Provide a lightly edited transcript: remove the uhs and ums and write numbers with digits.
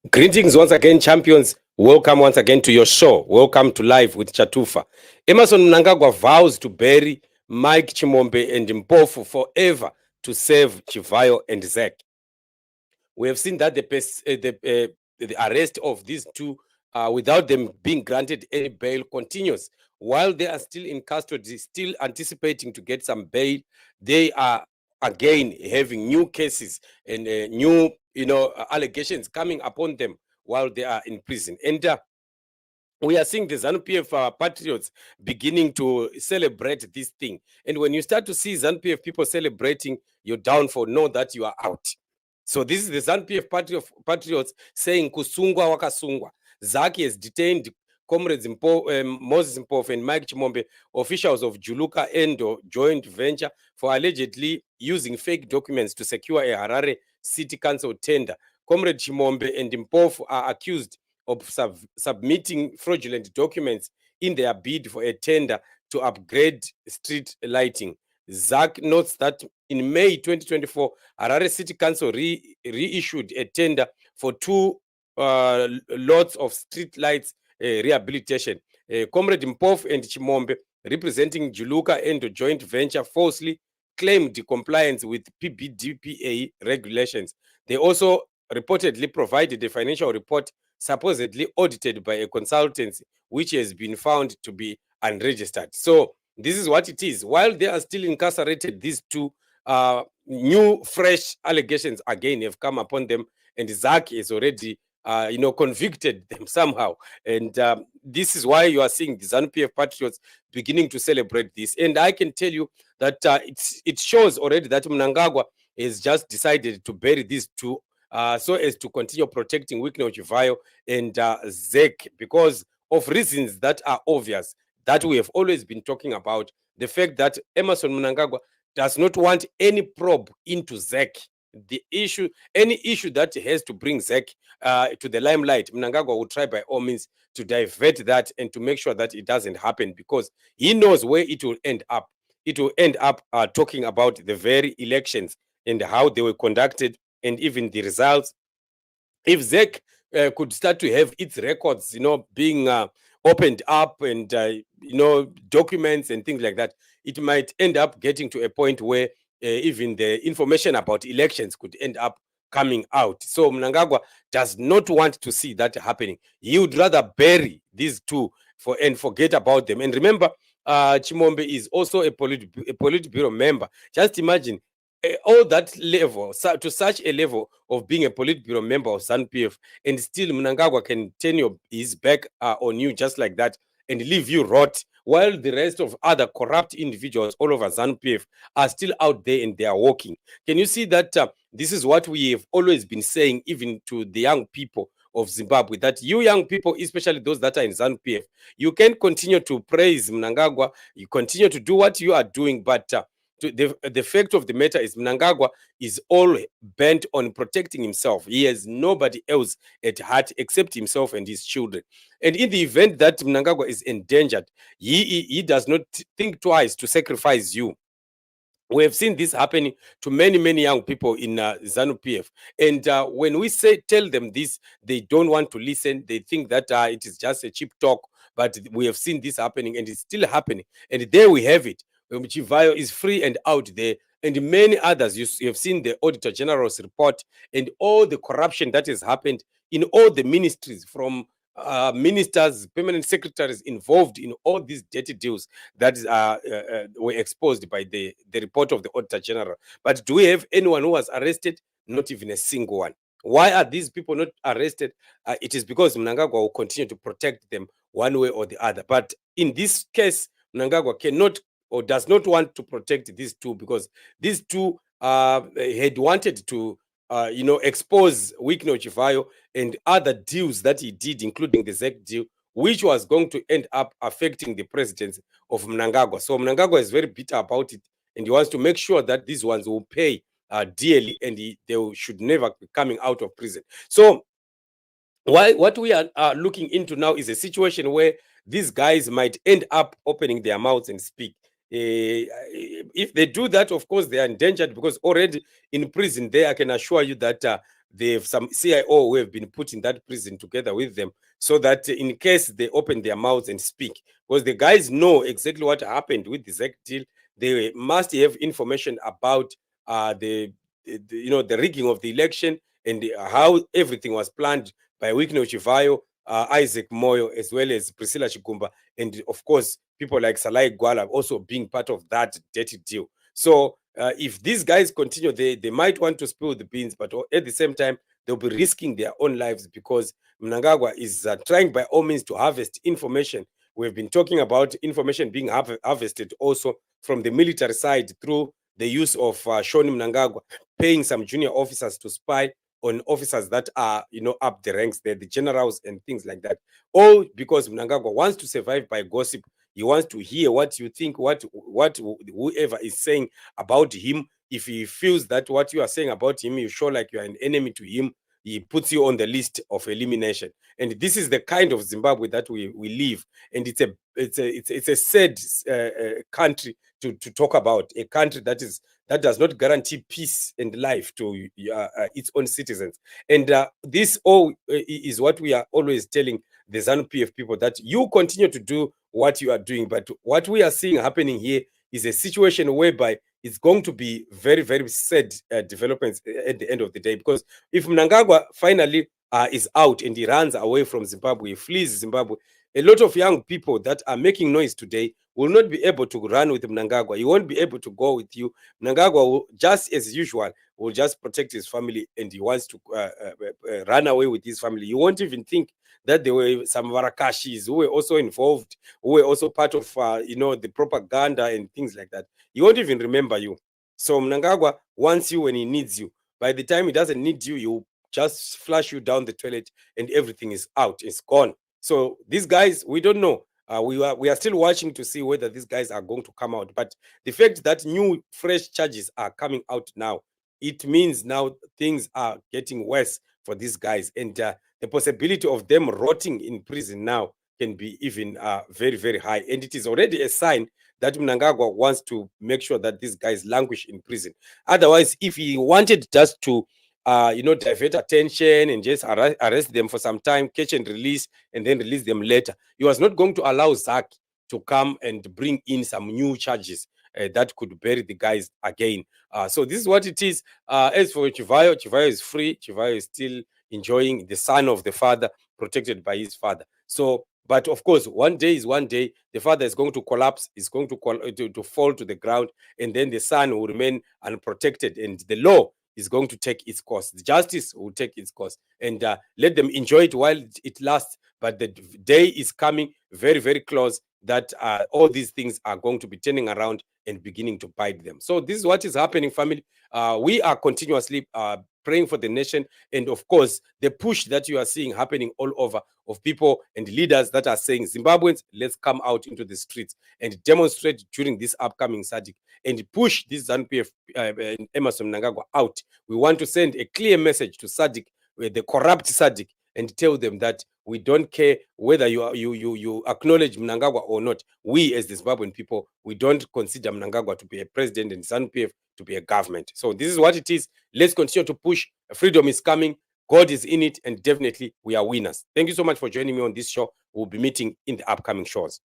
Greetings once again, champions. Welcome once again to your show. Welcome to Live with Chatufa. Mnangagwa vows to bury Mike Chimombe and Mpofu forever to save Chivayo and Zec. We have seen that the arrest of these two without them being granted any bail continues. While they are still in custody, still anticipating to get some bail, they are again having new cases and new allegations coming upon them while they are in prison. And we are seeing the ZANU-PF patriots beginning to celebrate this thing. And when you start to see ZANU-PF people celebrating your downfall, know that you are out. So this is the ZANU-PF patriots saying kusungwa wakasungwa. Zaki has detained comrades Moses Mpofu and Mike Chimombe, officials of Juluka Endo joint venture, for allegedly using fake documents to secure a Harare City Council tender. Comrade Chimombe and Mpofu are accused of submitting fraudulent documents in their bid for a tender to upgrade street lighting. Zec notes that in May 2024, Harare City Council reissued a tender for 2 lots of street lights rehabilitation. Comrade Mpofu and Chimombe, representing Juluka Endo joint venture, falsely claimed compliance with PBDPA regulations. They also reportedly provided a financial report supposedly audited by a consultancy, which has been found to be unregistered. So this is what it is. While they are still incarcerated, these two new, fresh allegations again have come upon them, and Zec is already, convicted them somehow. And this is why you are seeing the ZANU-PF patriots beginning to celebrate this. And I can tell you that it shows already that Mnangagwa has just decided to bury these two so as to continue protecting Chivayo and Zec, because of reasons that are obvious, that we have always been talking about. The fact that Mnangagwa does not want any probe into Zec. Any issue that has to bring Zec to the limelight, Mnangagwa will try by all means to divert that and to make sure that it doesn't happen, because he knows where it will end up. It will end up talking about the very elections and how they were conducted, and even the results. If Zec could start to have its records, being opened up, and documents and things like that, it might end up getting to a point where even the information about elections could end up coming out. So Mnangagwa does not want to see that happening. He would rather bury these two and forget about them. And remember, Chimombe is also a Politburo member. Just imagine all that level, to such a level of being a Politburo member of ZANU-PF, and still Mnangagwa can turn his back on you just like that and leave you rot, while the rest of other corrupt individuals all over ZANU-PF are still out there and they are walking. Can you see that this is what we have always been saying, even to the young people of Zimbabwe, that you young people, especially those that are in ZANU-PF, you can continue to praise Mnangagwa, you continue to do what you are doing, but the fact of the matter is Mnangagwa is all bent on protecting himself. He has nobody else at heart except himself and his children. And in the event that Mnangagwa is endangered, he does not think twice to sacrifice you. We have seen this happening to many, many young people in ZANU-PF. And when we tell them this, they don't want to listen. They think that it is just a cheap talk. But we have seen this happening, and it's still happening. And there we have it. Chivayo is free and out there, and many others. You have seen the Auditor General's report and all the corruption that has happened in all the ministries, from ministers, permanent secretaries involved in all these dirty deals that were exposed by the report of the Auditor General. But do we have anyone who was arrested? Not even a single one. Why are these people not arrested? It is because Mnangagwa will continue to protect them one way or the other. But in this case, Mnangagwa cannot or does not want to protect these two, because these two had wanted to expose Chivayo and other deals that he did, including the Zec deal, which was going to end up affecting the presidency of Mnangagwa. So Mnangagwa is very bitter about it, and he wants to make sure that these ones will pay dearly, and they should never be coming out of prison. So what we are looking into now is a situation where these guys might end up opening their mouths and speak. If they do that, of course, they are endangered, because already in prison there, I can assure you that they have some CIO who have been put in that prison together with them, so that in case they open their mouths and speak, because the guys know exactly what happened with the Zec deal. They must have information about the rigging of the election, and how everything was planned by Wikno Chivayo, Isaac Moyo, as well as Priscilla Chigumba, and of course, people like Salai Gwala also being part of that dirty deal. So if these guys continue, they might want to spill the beans, but at the same time, they'll be risking their own lives, because Mnangagwa is trying by all means to harvest information. We've been talking about information being harvested also from the military side through the use of Shoni Mnangagwa paying some junior officers to spy on officers that are, up the ranks there, the generals and things like that. All because Mnangagwa wants to survive by gossip. He wants to hear what you think, what whoever is saying about him. If he feels that what you are saying about him, you show like you are an enemy to him, he puts you on the list of elimination. And this is the kind of Zimbabwe that we live. And it's a sad country to talk about, a country that does not guarantee peace and life to its own citizens. And this all is what we are always telling the ZANU-PF people, that you continue to do what you are doing. But what we are seeing happening here is a situation whereby it's going to be very, very sad developments at the end of the day. Because if Mnangagwa finally is out and he runs away from Zimbabwe, he flees Zimbabwe, a lot of young people that are making noise today will not be able to run with Mnangagwa. He won't be able to go with you. Mnangagwa will, just as usual, will just protect his family, and he wants to run away with his family. You won't even think that there were some Varakashis who were also involved, who were also part of the propaganda and things like that. He won't even remember you. So Mnangagwa wants you when he needs you. By the time he doesn't need you, you just flush you down the toilet and everything is out, it's gone. So these guys, we don't know. We are still watching to see whether these guys are going to come out. But the fact that new fresh charges are coming out now, it means now things are getting worse for these guys, and the possibility of them rotting in prison now can be even very, very high. And it is already a sign that Mnangagwa wants to make sure that these guys languish in prison. Otherwise, if he wanted just to divert attention and just arrest them for some time, catch and release, and then release them later, he was not going to allow Zach to come and bring in some new charges that could bury the guys again. So this is what it is. As for Chivayo, Chivayo is free. Chivayo is still enjoying the son of the father, protected by his father. So, but of course, one day is one day. The father is going to collapse, is going to fall to the ground, and then the son will remain unprotected, and the law is going to take its course. The justice will take its course, and let them enjoy it while it lasts. But the day is coming very, very close that all these things are going to be turning around and beginning to bite them. So this is what is happening, family. We are continuously praying for the nation, and of course, the push that you are seeing happening all over of people and leaders that are saying, Zimbabweans, let's come out into the streets and demonstrate during this upcoming SADC and push this ZANU-PF and Emmerson Mnangagwa out. We want to send a clear message to SADC, the corrupt SADC, and tell them that we don't care whether you acknowledge Mnangagwa or not. We, as the Zimbabwean people, we don't consider Mnangagwa to be a president and ZANU-PF to be a government. So this is what it is. Let's continue to push. Freedom is coming. God is in it, and definitely we are winners. Thank you so much for joining me on this show. We'll be meeting in the upcoming shows.